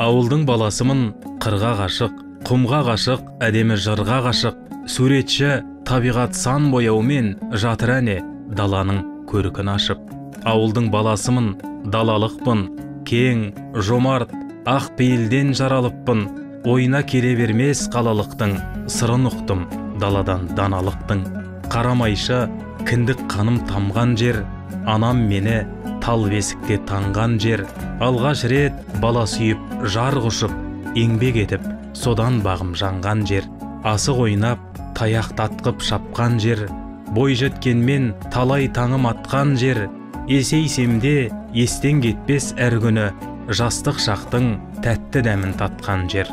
Ауылдың баласымын, қырға ғашық, құмға ғашық, әдемі жырға ғашық, суретші табиғат сан бояумен жатыр әне даланың көркін ашып. Ауылдың баласымын, далалықпын, кең, жомарт, ақ пейілден жаралыппын, ойына келе бермес қалалықтың, сырын ұқтым даладан даналықтың. Қарамайшы кіндік қаным тамған жер, анам мені тал бесікте таңған жер, алғаш рет бала сүйіп жар құшып, еңбек етіп содан бағым жанған жер, асық ойнап таяқ татқып шапқан жер, бой жеткенмен талай таңым атқан жер, есейсемде естен кетпес әр күні жастық шақтың тәтті дәмін татқан жер.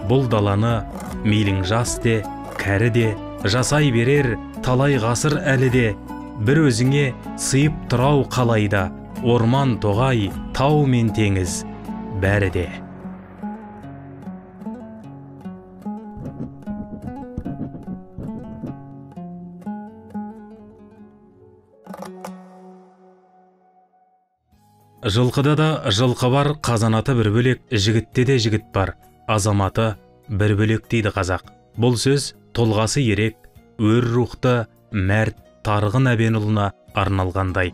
Бұл даланы мейлің жас де, кәрі де жасай берер талай ғасыр әлі де, бір өзіңе сыйып тұрау қалайда, орман тоғай, тау мен теңіз бәрі де. Жылқыда да жылқы бар, қазанаты бір бөлек, жігітте де жігіт бар, азаматы бір бөлек дейді қазақ. Бұл сөз толғасы ерек, өр рухты мәрт Тарғын Әбенұлына арналғандай.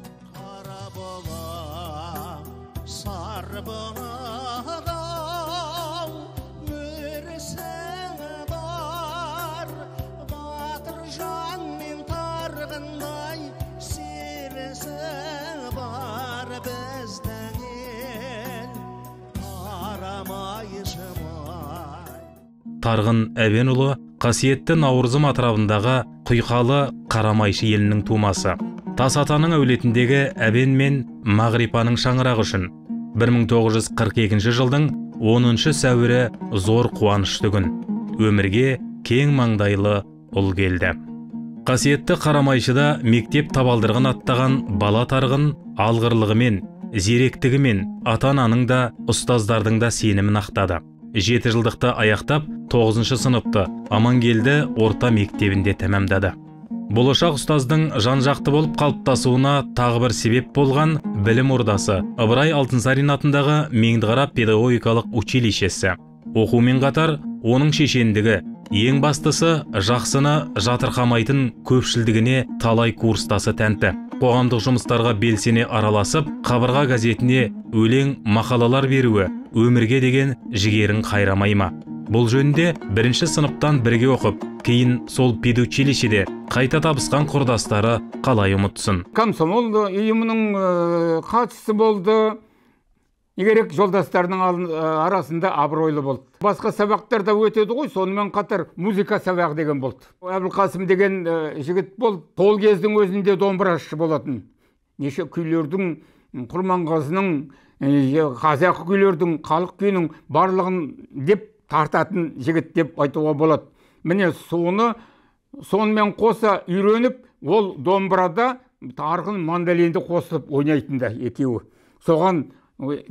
Тарғын Әбенұлы қасиетті Наурызым атырабындағы Құйқалы Қарамайшы елінің тумасы. Тас атаның әулетіндегі Әбен мен Мағрипаның шаңырағы үшін 1942 жылдың 10 сәуірі зор қуанышты күн. Өмірге кең маңдайлы ұл келді. Қасиетті Қарамайшыда мектеп табалдырығын аттаған бала Тарғын алғырлығымен, зеректігімен ата-ананың да, ұстаздардың да сенімін ақтады. 7 жылдықты аяқтап, 9 сыныпты Амангелді орта мектебінде тәмамдады. Болашақ ұстаздың жан-жақты болып қалыптасуына тағы бір себеп болған білім ордасы Ыбырай Алтынсарин атындағы Меңдіқара педагогикалық училищесі. Оқумен қатар, оның шешендігі, ең бастысы жақсыны жатырқамайтын көпшілдігіне талай курстасы тәнті. Қоғамдық жұмыстарға белсене араласып, Қабырға газетіне өлең мақалалар беруі өмірге деген жігерін қайрамай ма? Бұл жөнінде 1 сыныптан бірге оқып, кейін сол педучилищеде қайта табысқан құрдастары қалай ұмытсын. Комсомол ұйымының хатшысы болды. Егерек жолдастарының арасында абыройлы болды. Басқа сабақтарда өтеді ғой, сонымен қатар музыка сабағы деген болды. Әбілқасым деген жігіт болды. Сол кездің өзінде домбырашы болатын. Неше күйлердің, Құрманғазының, қазақы күйлердің, халық күйінің барлығын деп тартатын жігіт деп айтуға болады. Міне сонымен қоса үйреніп, ол домбырада Тарғын мандолинді қосылып ойнайтында екеуі. Соған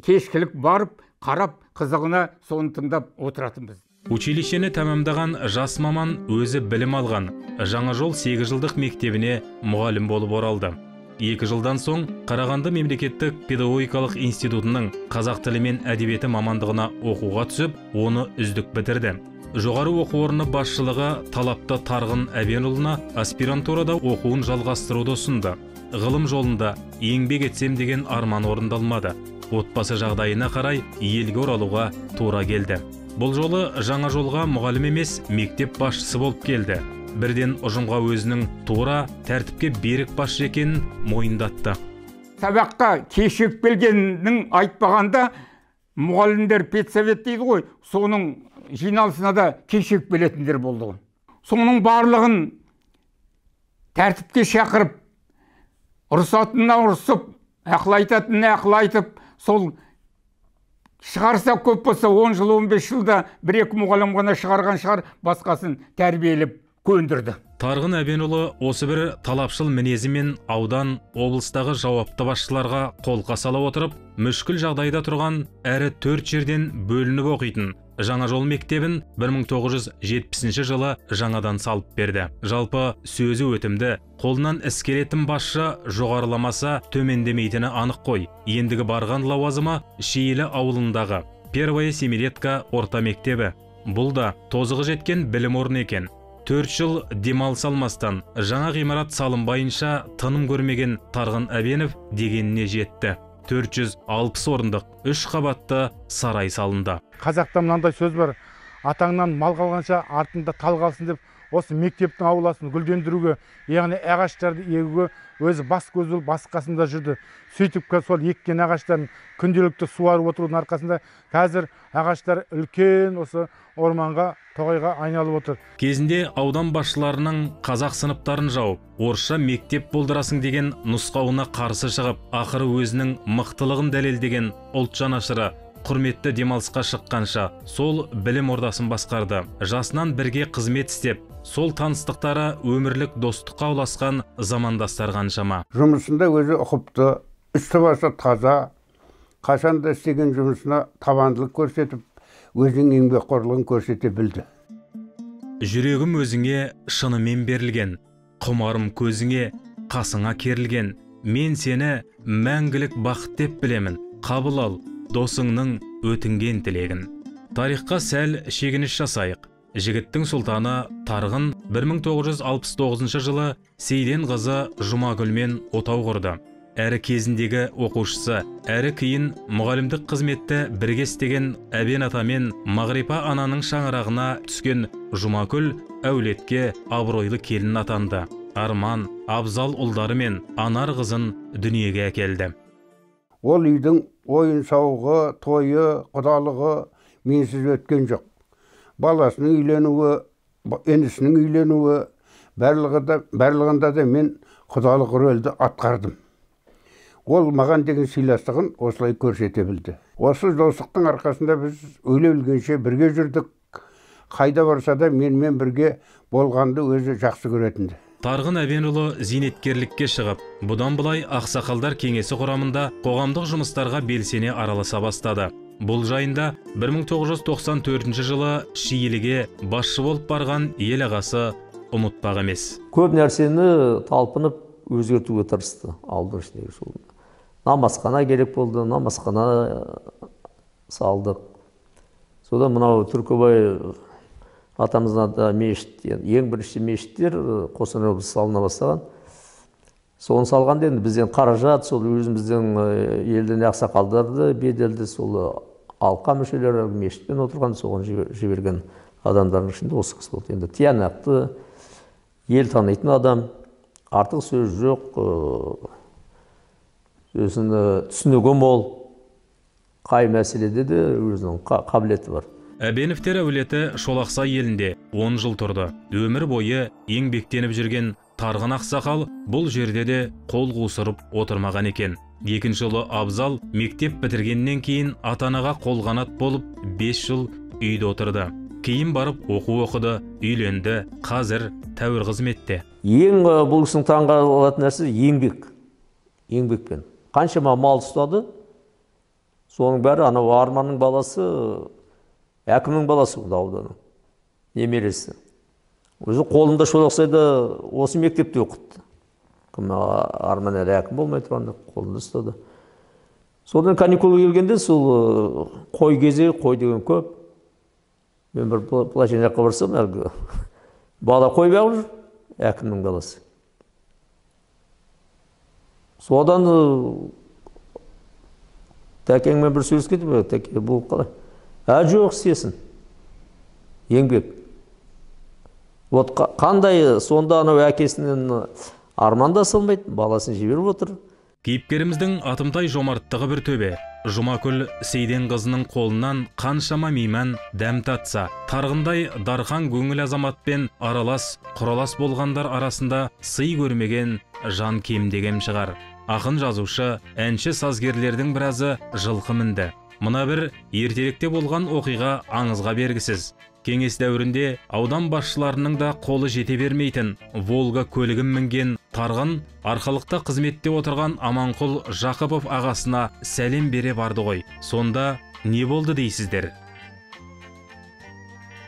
кешкілік барып, қарап, қызығына соны тыңдап отыратынбыз. Училищені тәмамдаған жас маман өзі білім алған Жаңа жол 8 жылдық мектебіне мұғалім болып оралды. 2 жылдан соң Қарағанды мемлекеттік педагогикалық институтының қазақ тілі мен әдебиеті мамандығына оқуға түсіп, оны үздік бітірді. Жоғары оқу орны басшылығы талапты Тарғын Әбенұлына аспирантурада оқуын жалғастыруды ұсынды. Ғылым жолында еңбек етсем деген арман орындалмады. Отбасы жағдайына қарай елге оралуға тура келді. Бұл жолы Жаңа жолға мұғалім емес, мектеп басшысы болып келді. Бірден ұжымға өзінің тура, тәртіпке берік басшы екенін мойындатты. Сабаққа кешігіп келгенін айтпағанда, мұғалімдер педсовет дейді ғой, соның жиналысына да кешігіп келетіндер болды. Соның барлығын тәртіпке шақырып, ұрысатынына ұрысып, ақыл айтатынына ақыл айтып, сол шығарса көп болса 10 жыл 15 жылда 1-2 мұғалім ғана шығарған шығар, басқасын тәрбиелеп көндірді. Тарғын Әбенұлы осы бір талапшыл мінезімен аудан, облыстағы жауапты басшыларға қолқа сала отырып, мүшкіл жағдайда тұрған әрі 4 жерден бөлініп оқитын Жаңа жол мектебін 1970 жылы жаңадан салып берді. Жалпы сөзі өтімді, қолынан іс келетін басшы жоғарыламаса төмендемейтіні анық қой. Ендігі барған лауазымы Шиелі ауылындағы Первая семилетка орта мектебі. Бұл да тозығы жеткен білім орны екен. 4 жыл демалыс алмастан жаңа ғимарат салынбайынша тыным көрмеген Тарғын Әбенов дегеніне жетті. 460 орындық 3 қабатты сарай салынды. Қазақта мынандай сөз бар: атаңнан мал қалғанша артында тал қалсын деп, осы мектептің ауласын гүлдендіруге, яғни ағаштарды егуге өзі бас көз болып бас қасында жүрді. Сөйтіп сол еккен ағаштарын күнделікті суарып отырудың арқасында қазір ағаштар үлкен осы орманға, тоғайға айналып отыр. Кезінде аудан басшыларының қазақ сыныптарын жауып, орысша мектеп болдырасың деген нұсқауына қарсы шығып, ақыры өзінің мықтылығын дәлелдеген ұлт жанашыры құрметті демалысқа шыққанша сол білім ордасын басқарды. Жасынан бірге қызмет істеп, сол таныстықтары өмірлік достыққа ұласқан замандастар қаншама. Жұмысында өзі ұқыпты, үсті-басы таза, қашанда істеген жұмысына табандылық көрсетіп, өзінің еңбекқорлығын көрсете білді. Жүрегім өзіңе шынымен берілген, құмарым көзіңе, қасыңа керілген. Мен сені мәңгілік бақыт деп білемін. Қабыл ал досыңның өтінген тілегін. Тарихқа сәл шегініс жасайық. Жігіттің сұлтаны Тарғын 1969 жылы Сейден қызы Жұмагүлмен отау құрды. Әрі кезіндегі оқушысы, әрі кейін мұғалімдік қызметті бірге істеген Әбен ата мен Мағрипа ананың шаңырағына түскен Жұмагүл әулетке абыройлы келін атанды. Арман, Абзал ұлдары мен Анар қызын дүниеге әкелді. Ол үйдің ойын сауығы, тойы, құдалығы менсіз өткен жоқ. Баласының үйленуі, енісінің үйленуі, барлығында да мен құдалық рөлді атқардым. Ол маған деген сыйластығын осылай көрсете білді. Осы достықтың арқасында біз өле-өлгенше бірге жүрдік. Қайда барса да менімен бірге болғанды өзі жақсы көретінді. Тарғын Әбенұлы зейнеткерлікке шығып, бұдан былай ақсақалдар кеңесі құрамында қоғамдық жұмыстарға белсене араласа бастады. Бұл жайында 1994 жылы Шиеліге басшы болып барған ел ағасы ұмытпақ емес. Көп нәрсені талпынып өзгертуге тырысты. Алдырышты сол. Намазхана керек болды, намазхана салдық. Содан мынау Түркібай атамыздың ата мешіт, ең бірінші мешіттер Қостанай облысы салына бастаған. Соны салғанда енді бізден қаражат, сол өзіміздің елдің ақсақалдарды, беделді сол алқа мүшелері мешітпен отырған, соған жіберген адамдардың ішінде осы кісі болды. Енді тиянақты, ел танитын адам, артық сөз жоқ, өзін түсінігі мол, қай мәселеде де өзінің қабілеті бар. Әбеновтер әулеті Шолақсай елінде 10 жыл тұрды. Өмір бойы еңбектеніп жүрген Тарғын ақсақал бұл жерде де қол қусырып отырмаған екен. Екінші ұлы Абзал мектеп бітіргеннен кейін ата-анаға қолғанат болып 5 жыл үйде отырды. Кейін барып оқу оқыды, үйленді, қазір тәуір қызметте. Ең бұл кісінің таңғалатын нәрсе еңбек. Еңбекпен. Қаншама мал ұстады, соның бәрі анау Арманның баласы, әкімнің баласы болды ауданның, немересі. Өзі қолында Шолақсайда осы мектепте оқытты. Арман әлі әкім болмай тұрғанда қолында ұстады. Содан каникул келгенде сол қой кезегі, қой деген көп. Мен бір плаченияққа барсам, әлгі бала қой бағып жүр, әкімнің баласы. Содан тәкеңмен бір сөз кетіп, тәке бұл қалай? Жоқ істесін. Еңбек. Вот қандай сонда анау әкесінен арманда салмайды, баласын жіберіп отыр. Кейіпкеріміздің атымтай жомарттығы бір төбе. Жұмакүл Сейден қызының қолынан қаншама мейман дәм татса, Тарғындай дархан көңіл азаматпен аралас, құралас болғандар арасында сый көрмеген жан кемдегем шығар. Ақын жазушы, әнші сазгерлердің біразы жылқы мінді. Мына бір ертеректе болған оқиға аңызға бергісіз. Кеңес дәуірінде аудан басшыларының да қолы жете бермейтін Волга көлігін мінген Тарғын арқалықта қызметте отырған Аманқұл Жақыпов ағасына сәлем бере барды ғой. Сонда не болды дейсіздер?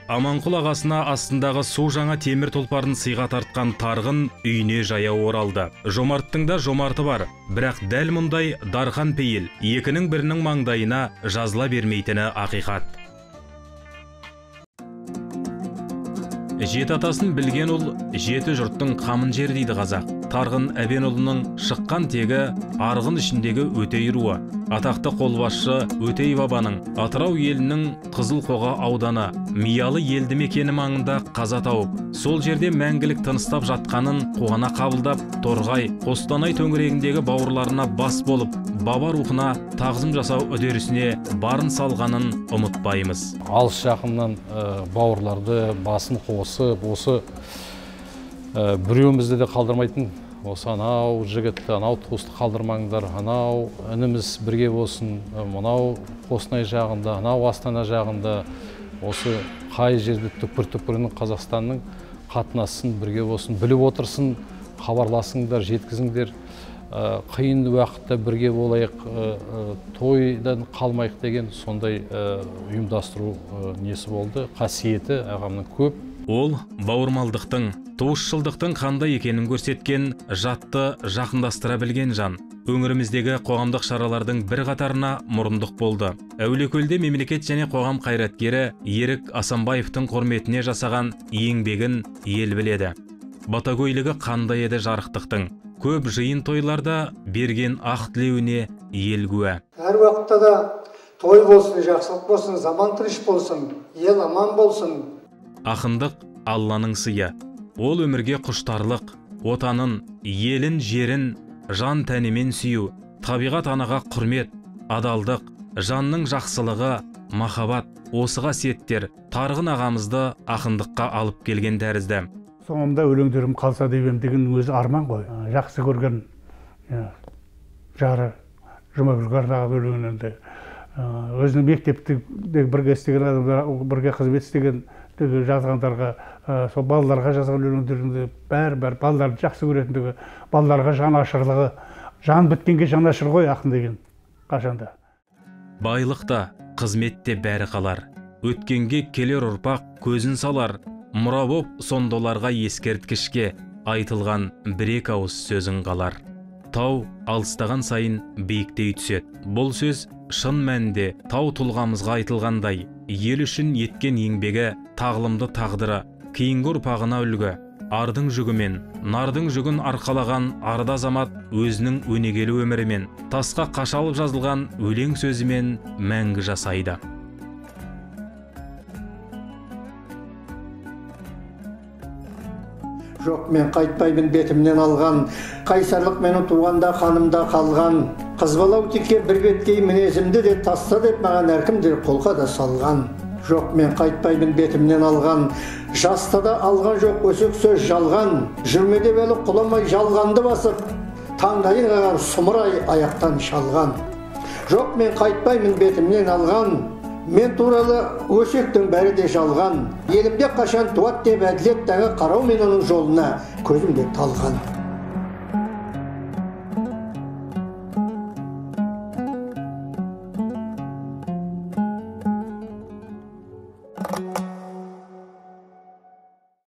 Аманқұл ағасына астындағы су жаңа темір тұлпарын сыйға тартқан Тарғын үйіне жаяу оралды. Жомарттың да жомарты бар, бірақ дәл мұндай дархан пейіл екінің бірінің маңдайына жазыла бермейтіні ақиқат. Жеті атасын білген ұл, жеті жұрттың қамын жер дейді қазақ. Тарғын Әбенұлының шыққан тегі Арғын ішіндегі Өтей руы. Атақты қолбасшы Өтей бабаның Атырау елінің Қызылқоға ауданы Миялы елді мекені маңында қаза тауып, сол жерде мәңгілік тыныстап жатқанын қуана қабылдап, Торғай, Қостанай төңірегіндегі бауырларына бас болып, баба рухына тағзым жасау үдерісіне барын салғанын ұмытпаймыз. Алыс жақыннан бауырларды басын қосып, осы біреуімізді де қалдырмайтын, осы анау жігітті, анау туысты қалдырмаңдар, анау ініміз бірге болсын, мынау Қостанай жағында, анау Астана жағында, осы қай жерде түкпір-түкпірінің Қазақстанның қатынасын бірге болсын, біліп отырсын, хабарласыңдар, жеткізіңдер, қиын уақытта бірге болайық, тойдан қалмайық деген сондай ұйымдастыру несі болды, қасиеті ағамның көп. Ол бауырмалдықтың, туысшылдықтың қандай екенін көрсеткен, жатты жақындастыра білген жан. Өңіріміздегі қоғамдық шаралардың бір қатарына мұрындық болды. Әулиекөлде мемлекет және қоғам қайраткері Ерік Асанбаевтың құрметіне жасаған еңбегін ел біледі. Батагөйлігі қандай еді жарықтықтың, көп жиын тойларда берген ақ тілеуіне ел куә. Әр уақытта да той болсын, жақсылық болсын, заман тыныш болсын, ел аман болсын. Ақындық Алланың сыйы. Ол өмірге құштарлық, отанын, елін, жерін, жан тәнімен сүю, табиғат анаға құрмет, адалдық, жанның жақсылығы, махаббат, осы қасиеттер Тарғын ағамызды ақындыққа алып келген тәрізді. Соңымда өлеңдерім қалса деп деген өзі арман ғой. Жақсы көрген жары Жұмагүл Қарнағов өлеңінде өзінің мектепте бірге істеген адамдар, бірге қызмет істеген жазғандарға, сол балаларға жазған өлеңдерінде бәрі балаларды жақсы көретіндігі, балаларға жан ашырлығы, жан біткенге жан ашыр ғой ақын деген қашанда. Байлықта, қызметте бәрі қалар, өткенге келер ұрпақ көзін салар, мұра боп сондоларға ескерткішке айтылған бір-екі ауыз сөзің қалар. Тау алыстаған сайын биіктей түседі. Бұл сөз шын мәнінде тау тұлғамызға айтылғандай, ел үшін еткен еңбегі, тағылымды тағдыры, кейінгі ұрпағына үлгі, ардың жүгімен, нардың жүгін арқалаған арда азамат өзінің өнегелі өмірімен, тасқа қашалып жазылған өлең сөзімен мәңгі жасайды. Жоқ, мен қайтпаймын бетімнен алған, қайсарлық мені туғанда қанымда қалған. Қызбалау текке бір беткей мінезімді де таста деп маған әркімдер қолға да салған. Жоқ, мен қайтпаймын бетімнен алған, жаста да алған жоқ өсек сөз жалған. Жүрмеде белі құламай жалғанды басып, таңдайын қағар сұмырай аяқтан шалған. Жоқ, мен қайтпаймын бетімнен алған, мен туралы өсектің бәрі де жалған. Елімде қашан туат деп әділеттегі қарау мен оның жолына көзімде талған.